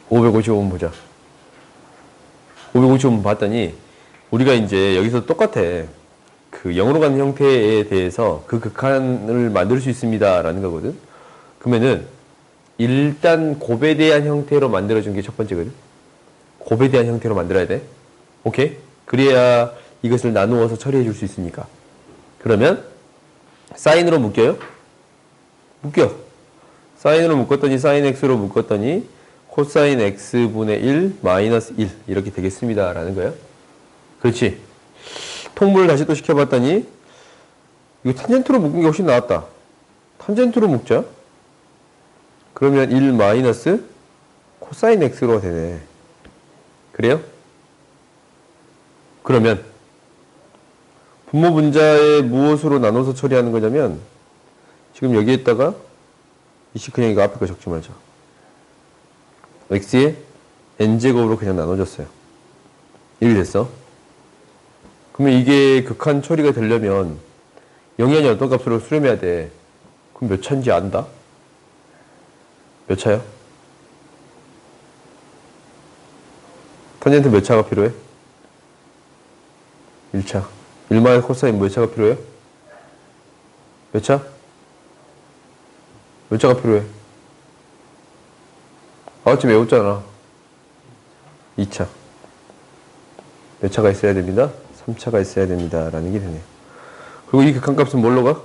555번 보자. 555번 봤더니 우리가 이제 여기서 똑같아. 그 0으로 가는 형태에 대해서 그 극한을 만들 수 있습니다 라는 거거든. 그러면은 일단 곱에 대한 형태로 만들어준 게 첫 번째거든. 곱에 대한 형태로 만들어야 돼. 오케이? 그래야 이것을 나누어서 처리해 줄 수 있으니까. 그러면 사인으로 묶여요? 묶여. 사인으로 묶었더니 사인 x로 묶었더니 코사인 x분의 1 마이너스 1 이렇게 되겠습니다 라는 거예요. 그렇지. 통분을 다시 또 시켜봤더니 이거 탄젠트로 묶은 게 훨씬 나았다. 탄젠트로 묶자. 그러면 1 마이너스 코사인 x로 되네. 그래요? 그러면 분모 분자에 무엇으로 나눠서 처리하는 거냐면 지금 여기에다가 이씨 그냥 이거 앞에 거 적지 말자. x에 n제곱으로 그냥 나눠줬어요. 이렇게 됐어. 그러면 이게 극한 처리가 되려면 0이 아니라 어떤 값으로 수렴해야 돼. 그럼 몇 차인지 안다? 몇 차야? 탄젠트 몇 차가 필요해? 1차. 1마의 코사인 몇 차가 필요해요? 몇 차? 몇 차가 필요해? 아까 외웠잖아. 2차. 몇 차가 있어야 됩니다? 3차가 있어야 됩니다. 라는 게 되네요. 그리고 이 극한값은 뭘로 가?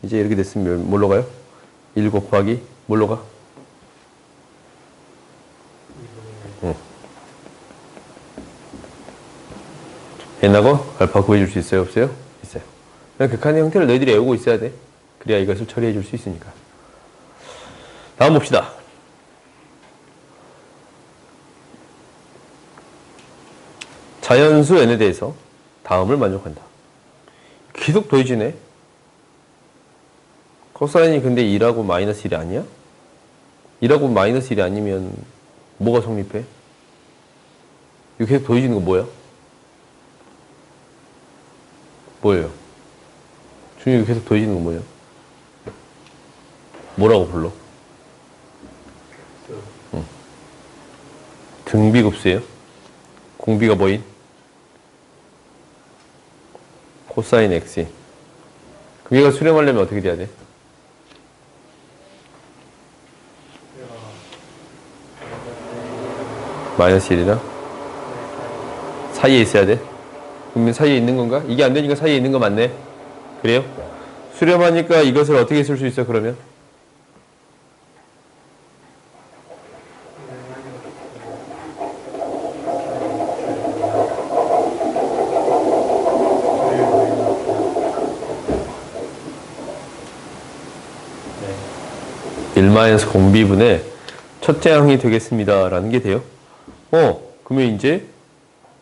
이제 이렇게 됐으면 뭘로 가요? 1 곱하기 뭘로 가? n하고 알파 구해줄 수 있어요? 없어요? 있어요. 그냥 극한의 형태를 너희들이 외우고 있어야 돼. 그래야 이것을 처리해 줄 수 있으니까. 다음 봅시다. 자연수 n에 대해서 다음을 만족한다. 계속 더해지네. 코사인이 근데 2라고 마이너스 1이 아니야? 2라고 마이너스 1이 아니면 뭐가 성립해? 이거 계속 더해지는 거 뭐야? 뭐예요? 준이 이거 계속 더해지는 거 뭐예요? 뭐라고 불러? 등비급수예요? 공비가 뭐인? 코사인 x. 그럼 얘가 수렴하려면 어떻게 돼야 돼? 마이너스 1이나? 사이에 있어야 돼? 그러면 사이에 있는 건가? 이게 안 되니까 사이에 있는 거 맞네? 그래요? 수렴하니까 이것을 어떻게 쓸 수 있어, 그러면? 네. 1 공비분의 첫째 항이 되겠습니다. 라는 게 돼요. 그러면 이제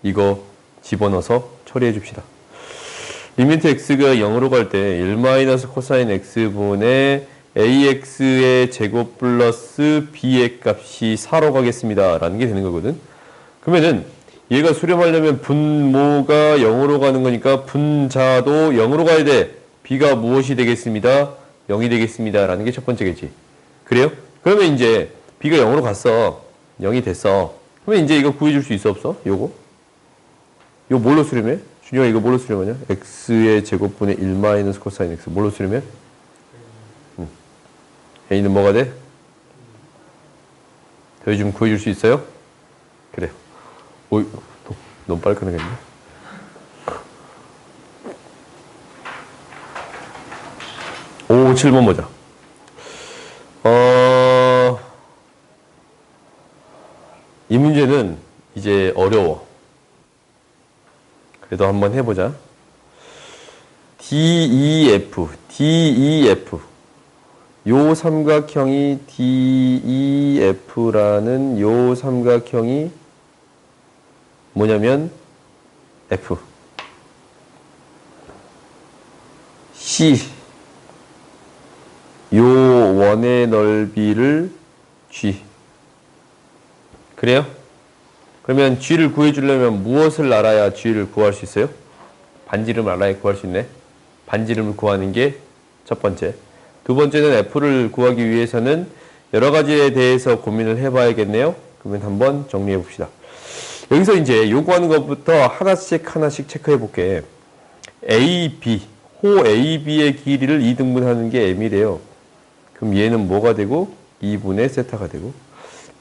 이거 집어넣어서 처리해 줍시다. 리미트 x가 0으로 갈 때 1 코사인 x분의 ax의 제곱 플러스 b의 값이 4로 가겠습니다. 라는 게 되는 거거든. 그러면은 얘가 수렴하려면 분모가 0으로 가는 거니까 분자도 0으로 가야 돼. b가 무엇이 되겠습니다? 0이 되겠습니다. 라는 게 첫 번째겠지. 그래요? 그러면 이제 b가 0으로 갔어. 0이 됐어. 그러면 이제 이거 구해줄 수 있어 없어? 요거 뭘로 수렴해? 준영아 이거 뭘로 수렴하냐? x의 제곱분의 1 코사인 x 뭘로 수렴해? a는 뭐가 돼? 더해주면 구해줄 수 있어요? 그래. 오이, 너무 빨리 끝나겠네. 오, 7번 보자. 이 문제는 이제 어려워. 그래도 한번 해보자. DEF 요 삼각형이 DEF라는 요 삼각형이 뭐냐면 F C 요 원의 넓이를 G. 그래요? 그러면 G를 구해주려면 무엇을 알아야 G를 구할 수 있어요? 반지름을 알아야 구할 수 있네. 반지름을 구하는 게 첫 번째. 두 번째는 F를 구하기 위해서는 여러 가지에 대해서 고민을 해봐야겠네요. 그러면 한번 정리해 봅시다. 여기서 이제 요구하는 것부터 하나씩 체크해 볼게. AB, 호 AB의 길이를 2등분하는 게 M이래요. 그럼 얘는 뭐가 되고 2분의 세타가 되고,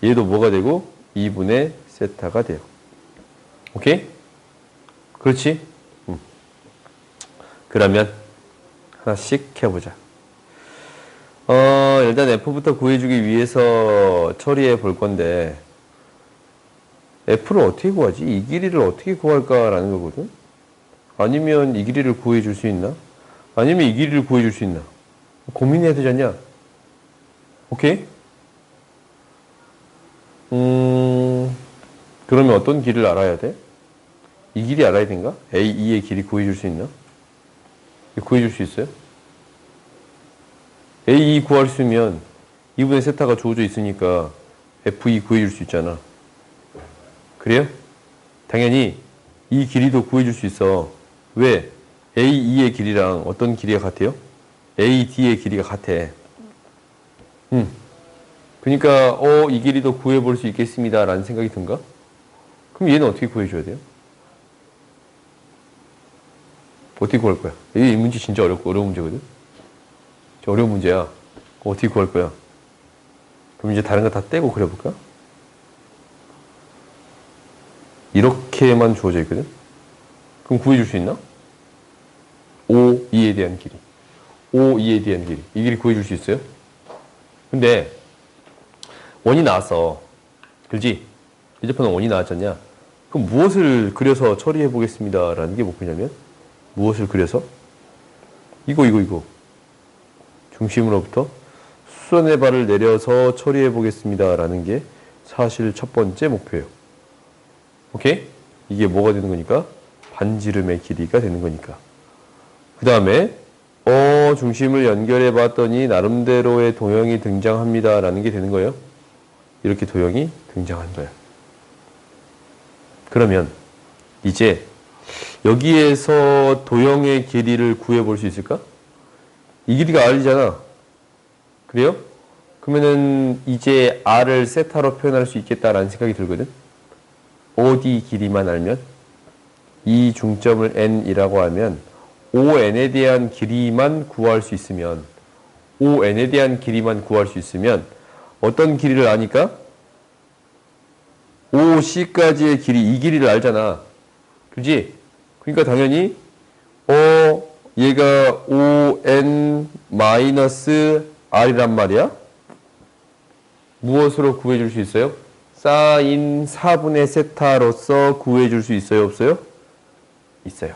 얘도 뭐가 되고 2분의 세타가 돼요. 오케이? 그렇지? 그러면 하나씩 해보자. 일단 F부터 구해주기 위해서 처리해 볼 건데, F를 어떻게 구하지? 이 길이를 어떻게 구할까라는 거거든? 아니면 이 길이를 구해줄 수 있나? 아니면 이 길이를 구해줄 수 있나? 고민해야 되지 않냐? 오케이? 그러면 어떤 길을 알아야 돼? 이 길이 알아야 된가? A2의 길이 구해줄 수 있나? 구해줄 수 있어요? A2 구할 수 있으면 2분의 세타가 주어져 있으니까 F2 구해줄 수 있잖아. 그래요? 당연히 이 길이도 구해줄 수 있어. 왜? A2의 길이랑 어떤 길이가 같아요? AD의 길이가 같아. 그러니까 이 길이도 구해볼 수 있겠습니다 라는 생각이 든가? 그럼 얘는 어떻게 구해줘야 돼요? 어떻게 구할 거야? 이 문제 진짜 어려운 문제거든? 어려운 문제야. 어떻게 구할 거야? 그럼 이제 다른 거 다 떼고 그려볼까? 이렇게만 주어져 있거든? 그럼 구해줄 수 있나? 5, 2에 대한 길이. 5, 2에 대한 길이. 이 길이 구해줄 수 있어요? 근데 원이 나왔어. 그렇지? 대접하는 원이 나왔잖냐? 그럼 무엇을 그려서 처리해 보겠습니다 라는 게 목표냐면, 무엇을 그려서? 이거. 중심으로부터 수선의 발을 내려서 처리해 보겠습니다 라는 게 사실 첫 번째 목표예요. 오케이? 이게 뭐가 되는 거니까? 반지름의 길이가 되는 거니까. 그 다음에 중심을 연결해 봤더니 나름대로의 도형이 등장합니다 라는 게 되는 거예요. 이렇게 도형이 등장한 거예요. 그러면 이제 여기에서 도형의 길이를 구해볼 수 있을까? 이 길이가 R이잖아. 그래요? 그러면은 이제 R을 세타로 표현할 수 있겠다라는 생각이 들거든. OD 길이만 알면, 이 중점을 N이라고 하면 ON에 대한 길이만 구할 수 있으면, ON에 대한 길이만 구할 수 있으면 어떤 길이를 아니까? OC까지의 길이, 이 길이를 알잖아. 그지? 그러니까 당연히 얘가 ON-R이란 말이야? 무엇으로 구해줄 수 있어요? 사인 4분의 세타로서 구해줄 수 있어요? 없어요? 있어요.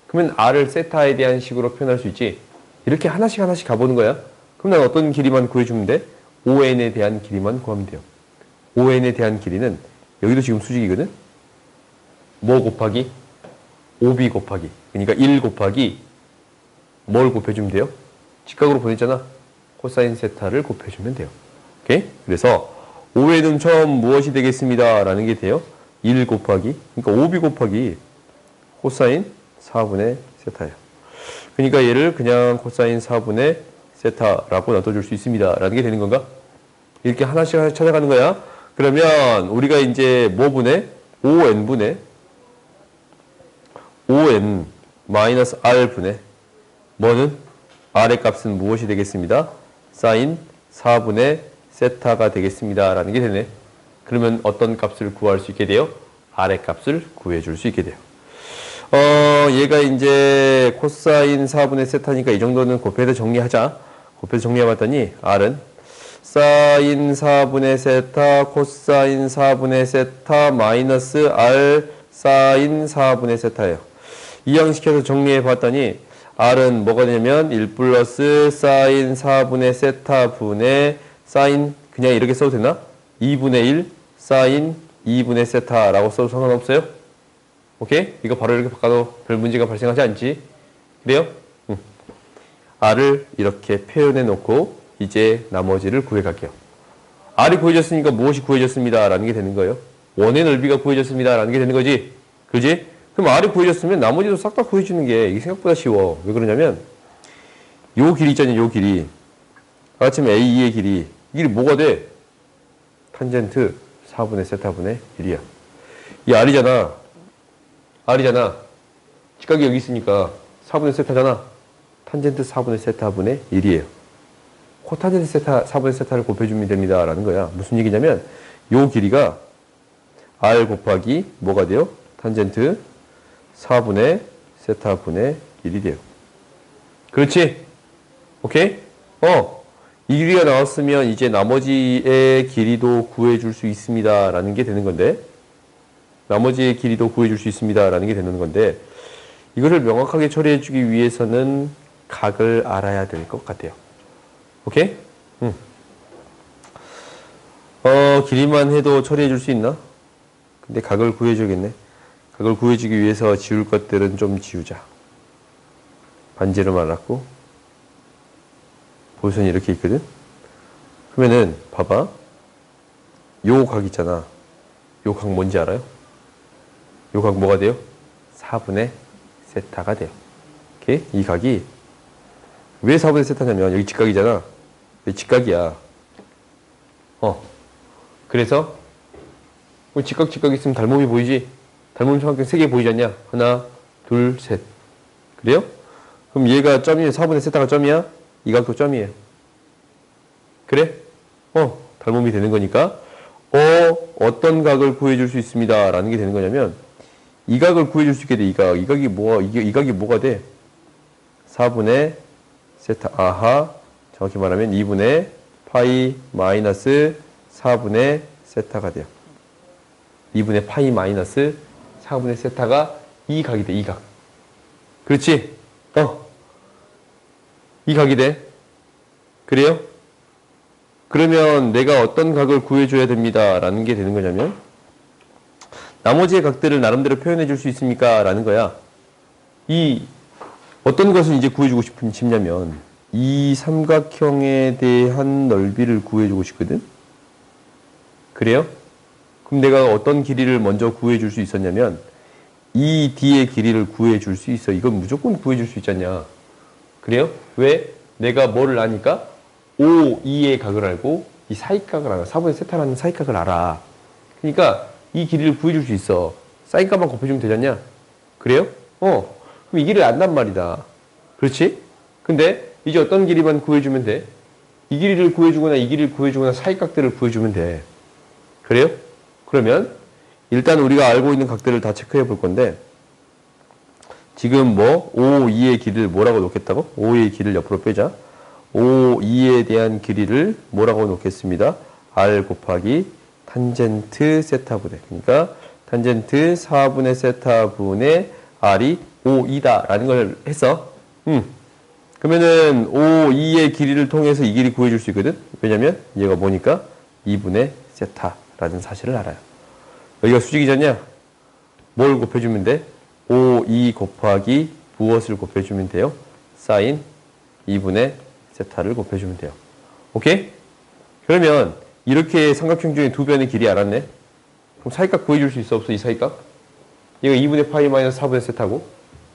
그러면 R을 세타에 대한 식으로 표현할 수 있지? 이렇게 하나씩 가보는 거야. 그럼 난 어떤 길이만 구해주면 돼? ON에 대한 길이만 구하면 돼요. ON에 대한 길이는 여기도 지금 수직이거든? 뭐 곱하기? OB 곱하기. 그러니까 1 곱하기 뭘 곱해주면 돼요? 직각으로 보냈잖아. 코사인 세타를 곱해주면 돼요. 오케이? 그래서 ON은 처음 무엇이 되겠습니다 라는 게 돼요. 1 곱하기, 그러니까 OB 곱하기 코사인 4분의 세타예요. 그러니까 얘를 그냥 코사인 4분의 세타라고 놔둬줄 수 있습니다 라는 게 되는 건가? 이렇게 하나씩 찾아가는 거야. 그러면 우리가 이제 뭐 분의? ON 분의 ON 마이너스 R 분의 뭐는? R의 값은 무엇이 되겠습니다? 사인 4분의 세타가 되겠습니다 라는 게 되네. 그러면 어떤 값을 구할 수 있게 돼요? R의 값을 구해줄 수 있게 돼요. 얘가 이제 코사인 4분의 세타니까 이 정도는 곱해서 정리하자. 곱해서 정리해봤더니 R은 사인 4분의 세타 코사인 4분의 세타 마이너스 R 사인 4분의 세타예요. 이항시켜서 정리해봤더니 R은 뭐가 되냐면 1 플러스 사인 4분의 세타 분의 사인, 그냥 이렇게 써도 되나? 2분의 1 사인 2분의 세타라고 써도 상관없어요? 오케이? 이거 바로 이렇게 바꿔도 별 문제가 발생하지 않지? 그래요? R을 이렇게 표현해 놓고 이제 나머지를 구해 갈게요. R이 구해졌으니까 무엇이 구해졌습니다 라는 게 되는 거예요. 원의 넓이가 구해졌습니다 라는 게 되는 거지. 그지? 그럼 R이 구해졌으면 나머지도 싹 다 구해주는 게 이게 생각보다 쉬워. 왜 그러냐면 요 길이 있잖아요. 요 길이. 아까 치면 A2의 길이. 이 길이 뭐가 돼? 탄젠트 4분의 세타분의 1이야. 이 R이잖아. R이잖아. 직각이 여기 있으니까 4분의 세타잖아. 탄젠트 4분의 세타분의 1이에요. 코탄젠트 세타 4분의 세타를 곱해주면 됩니다. 라는 거야. 무슨 얘기냐면 요 길이가 R 곱하기 뭐가 돼요? 탄젠트 4분의 세타분의 1이 돼요. 그렇지? 오케이? 이 길이가 나왔으면 이제 나머지의 길이도 구해줄 수 있습니다. 라는 게 되는 건데, 나머지의 길이도 구해줄 수 있습니다. 라는 게 되는 건데, 이것을 명확하게 처리해주기 위해서는 각을 알아야 될 것 같아요. 오케이? 길이만 해도 처리해줄 수 있나? 근데 각을 구해줘야겠네. 각을 구해주기 위해서 지울 것들은 좀 지우자. 반지름 알았고, 볼선이 이렇게 있거든? 그러면은, 봐봐. 요 각 있잖아. 요 각 뭔지 알아요? 요 각 뭐가 돼요? 4분의 세타가 돼요. 오케이? 이 각이, 왜 4분의 세타냐면, 여기 직각이잖아. 여기 직각이야. 그래서, 직각 있으면 닮음이 보이지? 닮음 삼각형 3개 보이지 않냐? 하나, 둘, 셋. 그래요? 그럼 얘가 점이에요. 4분의 세타가 점이야? 이 각도 점이에요. 그래? 닮음이 되는 거니까 어떤 각을 구해줄 수 있습니다. 라는 게 되는 거냐면 이 각을 구해줄 수 있게 돼. 이 각이 뭐가 돼? 4분의 세타 아하 정확히 말하면 2분의 파이 마이너스 4분의 세타가 돼요. 2분의 파이 마이너스 4분의 세타가 이 각이 돼. 이 각. 그렇지? 이 각이 돼. 그래요? 그러면 내가 어떤 각을 구해줘야 됩니다. 라는 게 되는 거냐면 나머지의 각들을 나름대로 표현해 줄 수 있습니까? 라는 거야. 이 어떤 것을 이제 구해주고 싶냐면 이 삼각형에 대한 넓이를 구해주고 싶거든. 그래요? 그럼 내가 어떤 길이를 먼저 구해줄 수 있었냐면 이 D의 길이를 구해줄 수 있어. 이건 무조건 구해줄 수 있잖냐. 그래요? 왜? 내가 뭐를 아니까? O, E의 각을 알고 이 사이각을 알아. 4분의 세타라는 사이각을 알아. 그러니까 이 길이를 구해줄 수 있어. 사인값만 곱해주면 되잖냐? 그래요? 그럼 이 길이를 안단 말이다. 그렇지? 근데 이제 어떤 길이만 구해주면 돼? 이 길이를 구해주거나 이 길이를 구해주거나 사이각들을 구해주면 돼. 그래요? 그러면 일단 우리가 알고 있는 각들을 다 체크해 볼 건데 지금 O, E의 길이를 뭐라고 놓겠다고? O, E의 길이를 옆으로 빼자. O, E에 대한 길이를 뭐라고 놓겠습니다. R 곱하기 탄젠트 세타분의. 그러니까 탄젠트 4분의 세타분의 R이 O, E다 라는 걸 했어. 그러면은 O, E의 길이를 통해서 이 길이 구해줄 수 있거든. 왜냐면 얘가 뭐니까 2분의 세타라는 사실을 알아요. 여기가 수직이잖냐? 뭘 곱해주면 돼? O, E 곱하기 무엇을 곱해주면 돼요? 사인 2분의 세타를 곱해주면 돼요. 오케이? 그러면 이렇게 삼각형 중에 두 변의 길이 알았네? 그럼 사이각 구해줄 수 있어? 없어? 이 사이각? 얘가 2분의 파이 마이너스 4분의 세타고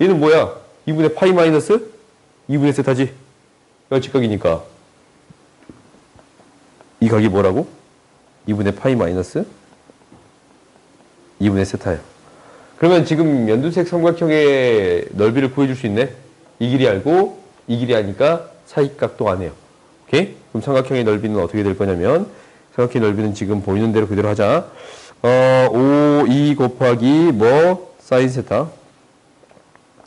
얘는 뭐야? 2분의 파이 마이너스 2분의 세타지? 얘가 직각이니까 이 각이 뭐라고? 2분의 파이 마이너스 2분의 세타예요. 그러면 지금 연두색 삼각형의 넓이를 구해줄 수 있네? 이 길이 알고 이 길이 아니까 사이각도 안 해요. 오케이? 그럼 삼각형의 넓이는 어떻게 될 거냐면 삼각형의 넓이는 지금 보이는 대로 그대로 하자. O, E 곱하기 사인 세타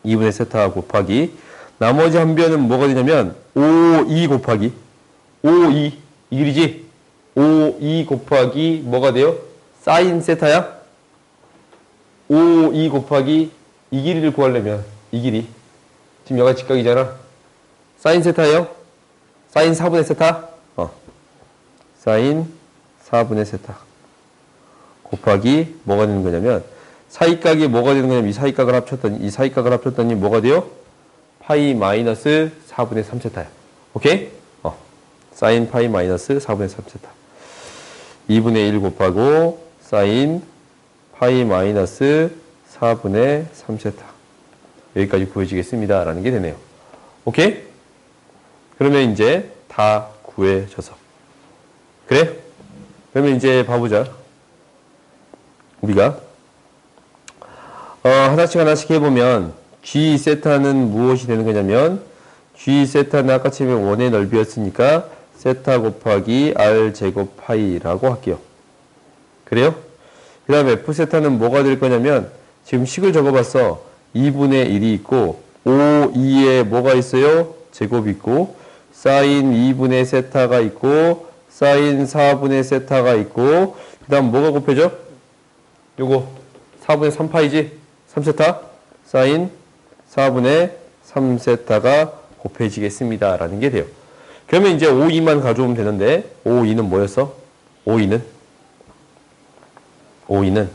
2분의 세타 곱하기 나머지 한 변은 뭐가 되냐면 O, E 곱하기 O, E 이 길이지? O, E 곱하기 뭐가 돼요? 사인 세타야? O, E 곱하기 이 길이를 구하려면 이 길이 지금 여기가 직각이잖아. 사인 세타예요? 사인 4분의 세타? 사인 4분의 세타 곱하기 뭐가 되는 거냐면 사이각이 뭐가 되는 거냐면 이 사이각을 합쳤더니 뭐가 돼요? 파이 마이너스 4분의 3세타야. 오케이? 사인 파이 마이너스 4분의 3세타 2분의 1 곱하고 사인 파이 마이너스 4분의 3세타 여기까지 구해지겠습니다. 라는 게 되네요. 오케이? 그러면 이제 다 구해져서 그래? 그러면 이제 봐보자. 우리가 하나씩 해보면 G 세타는 무엇이 되는 거냐면 G 세타는 아까 처음에 원의 넓이였으니까 세타 곱하기 R 제곱 파이라고 할게요. 그래요? 그 다음에 F 세타는 뭐가 될 거냐면 지금 식을 적어봤어. 2분의 1이 있고 5, 2에 뭐가 있어요? 제곱이 있고 사인 2분의 세타가 있고 사인 4분의 세타가 있고 그 다음 뭐가 곱해져? 요거 4분의 3파이지? 3세타 사인 4분의 3세타가 곱해지겠습니다 라는 게 돼요. 그러면 이제 5, 2만 가져오면 되는데 5, 2는 뭐였어? 5, 2는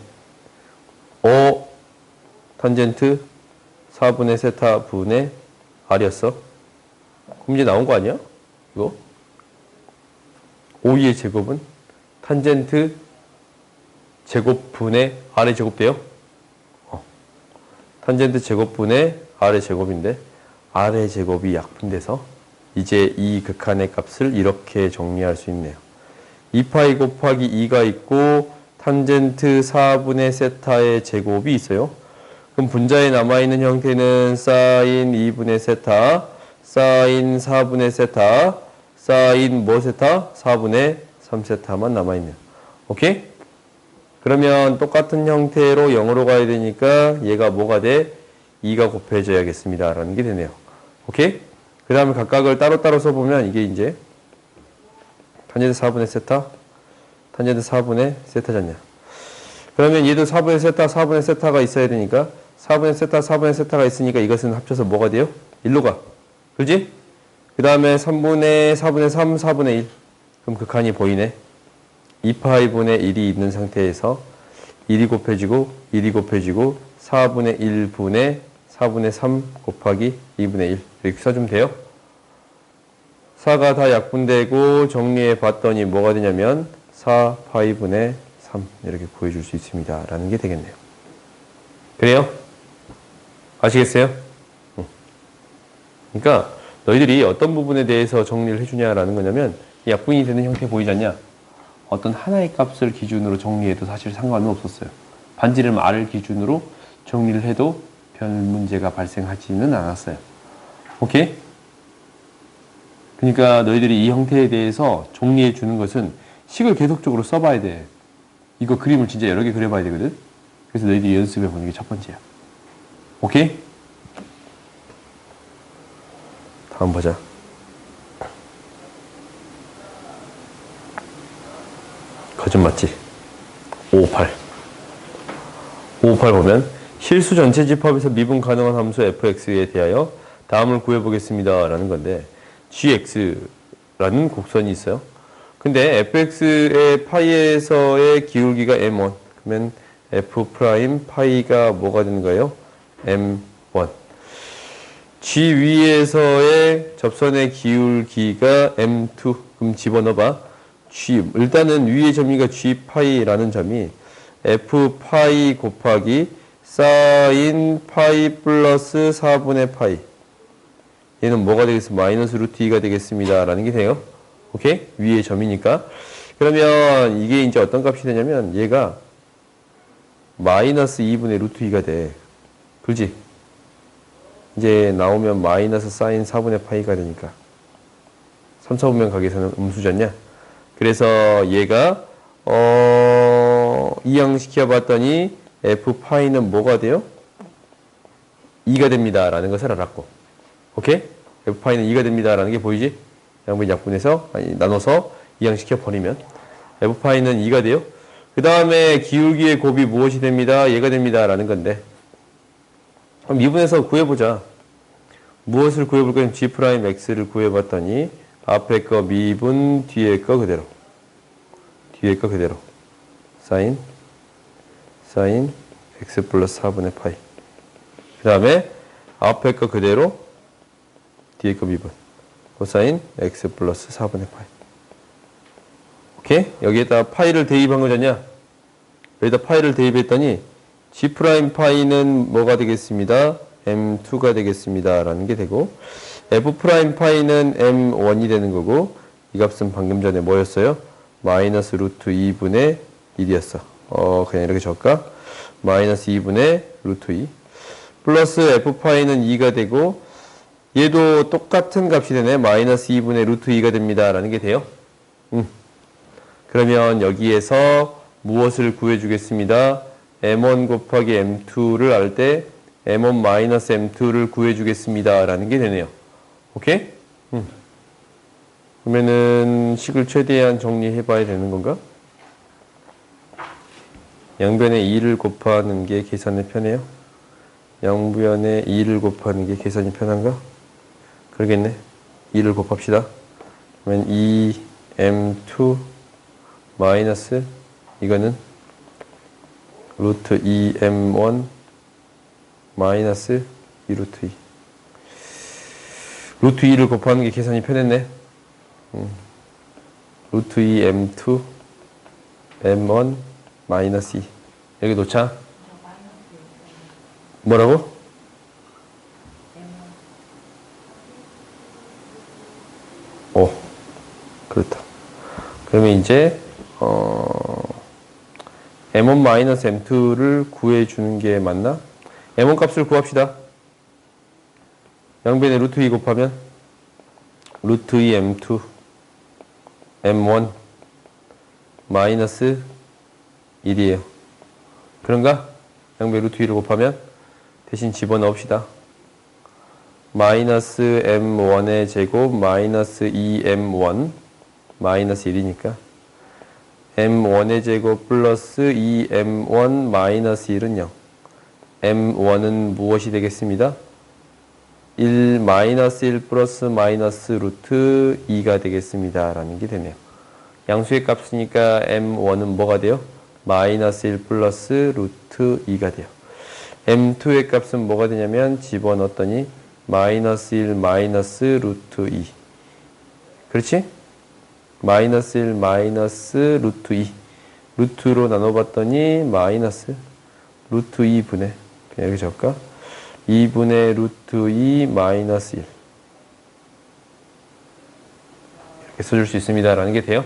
5 탄젠트 4분의 세타 분의 R이었어. 그럼 이제 나온 거 아니야? 이거 5, 2의 제곱은 탄젠트 제곱분의 R의 제곱돼요? 탄젠트 제곱분의 R의 제곱인데 R의 제곱이 약분돼서 이제 이 극한의 값을 이렇게 정리할 수 있네요. 2파이 곱하기 2가 있고 탄젠트 4분의 세타의 제곱이 있어요. 그럼 분자에 남아있는 형태는 사인 2분의 세타, 사인 4분의 세타, 사인 뭐 세타? 4분의 3세타만 남아있네요. 오케이? 그러면 똑같은 형태로 0으로 가야 되니까 얘가 뭐가 돼? 2가 곱해져야겠습니다. 라는 게 되네요. 오케이? 그 다음에 각각을 따로따로 써보면 이게 이제 탄젠트 4분의 세타, 탄젠트 4분의 세타잖냐. 그러면 얘도 4분의 세타, 4분의 세타가 있어야 되니까 4분의 세타, 4분의 세타가 있으니까 이것은 합쳐서 뭐가 돼요? 1로 가. 그렇지? 그 다음에 3분의 4분의 3, 4분의 1. 그럼 극한이 보이네. 2파이분의 1이 있는 상태에서 1이 곱해지고 1이 곱해지고 4분의 1분의 4분의 3 곱하기 2분의 1 이렇게 써주면 돼요. 4가 다 약분되고 정리해 봤더니 뭐가 되냐면 4파이분의 3 이렇게 구해줄 수 있습니다. 라는 게 되겠네요. 그래요? 아시겠어요? 그러니까 너희들이 어떤 부분에 대해서 정리를 해주냐라는 거냐면 약분이 되는 형태 보이지 않냐? 어떤 하나의 값을 기준으로 정리해도 사실 상관은 없었어요. 반지름 R을 기준으로 정리를 해도 별 문제가 발생하지는 않았어요. 오케이? 그러니까 너희들이 이 형태에 대해서 정리해 주는 것은 식을 계속적으로 써봐야 돼. 이거 그림을 진짜 여러 개 그려봐야 되거든? 그래서 너희들이 연습해 보는 게 첫 번째야. 오케이? 다음 보자. 거짓 맞지? 558. 558 보면 실수 전체 집합에서 미분 가능한 함수 fx에 대하여 다음을 구해보겠습니다. 라는 건데 gx라는 곡선이 있어요. 근데 fx의 파이에서의 기울기가 m1. 그러면 f 프라임 파이가 뭐가 되는 거예요? m1. g 위에서의 접선의 기울기가 m2. 그럼 집어넣어봐. g. 일단은 위의 점이가 g 파이라는 점이 f 파이 곱하기 사인 파이 플러스 4분의 파이. 얘는 뭐가 되겠습니까? 마이너스 루트 2가 되겠습니다. 라는 게 돼요. 오케이? 위의 점이니까. 그러면 이게 이제 어떤 값이 되냐면 얘가 마이너스 2분의 루트 2가 돼. 그렇지? 이제 나오면 마이너스 사인 4분의 파이가 되니까. 3차분면 각에서는 음수잖냐? 그래서 얘가 이항시켜 봤더니 f 파이는 뭐가 돼요? 2가 됩니다. 라는 것을 알았고. 오케이? f 파이는 2가 됩니다. 라는 게 보이지? 양분 약분해서 나눠서 이항시켜 버리면 f 파이는 2가 돼요. 그 다음에 기울기의 곱이 무엇이 됩니다. 얘가 됩니다. 라는 건데 그럼 미분해서 구해보자. 무엇을 구해볼 거냐면 g 프라임 x를 구해봤더니 앞에 거 미분 뒤에 거 그대로 사인 x 플러스 4분의 파이. 그 다음에 앞에 거 그대로 뒤에 거 미분 코사인 x 플러스 4분의 파이. 오케이? 여기에다 파이를 대입한 거잖냐? 여기다 파이를 대입했더니 g 프라임 파이는 뭐가 되겠습니다? m2가 되겠습니다. 라는 게 되고 f 프라임 파이는 m1이 되는 거고 이 값은 방금 전에 뭐였어요? 마이너스 루트 2분의 1이었어. 그냥 이렇게 적을까? 마이너스 2분의 루트 2 플러스 f파이는 2가 되고 얘도 똑같은 값이 되네. 마이너스 2분의 루트 2가 됩니다. 라는 게 돼요. 그러면 여기에서 무엇을 구해주겠습니다. m1 곱하기 m2를 알 때 m1 마이너스 m2를 구해주겠습니다. 라는 게 되네요. 오케이? 그러면은 식을 최대한 정리해봐야 되는 건가? 양변에 2를 곱하는 게 계산이 편해요? 양변에 2를 곱하는 게 계산이 편한가? 그러겠네. 2를 곱합시다. 그러면 2m2 마이너스 이거는 루트 2m1 마이너스 2루트 2 루트 2를 곱하는 게 계산이 편했네. 루트 2m2 m1 마이너스 2 여기 놓자. 뭐라고? 오, 그렇다. 그러면 이제 m1 마이너스 m2를 구해주는 게 맞나? m1 값을 구합시다. 양변에 루트 2 곱하면 루트 2 m2 m1 마이너스 1이에요. 그런가? 양변에 루트 2를 곱하면 대신 집어넣읍시다. 마이너스 m1의 제곱 마이너스 2m1 마이너스 1이니까 m1의 제곱 플러스 2m1 마이너스 1은 0. m1은 무엇이 되겠습니다? 1 마이너스 1 플러스 마이너스 루트 2가 되겠습니다. 라는 게 되네요. 양수의 값이니까 m1은 뭐가 돼요? 마이너스 1 플러스 루트 2가 돼요. m2의 값은 뭐가 되냐면 집어넣었더니 마이너스 1 마이너스 루트 2 그렇지? 마이너스 1 마이너스 루트 2 루트로 나눠봤더니 마이너스 루트 2분의 그냥 이렇게 적을까? 2분의 루트 2 마이너스 1 이렇게 써줄 수 있습니다. 라는 게 돼요.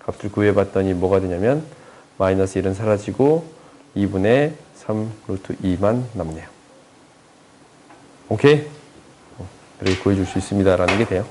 값을 구해봤더니 뭐가 되냐면 마이너스 1은 사라지고 2분의 3 루트 2만 남네요. 오케이? 이렇게 구해줄 수 있습니다. 라는 게 돼요.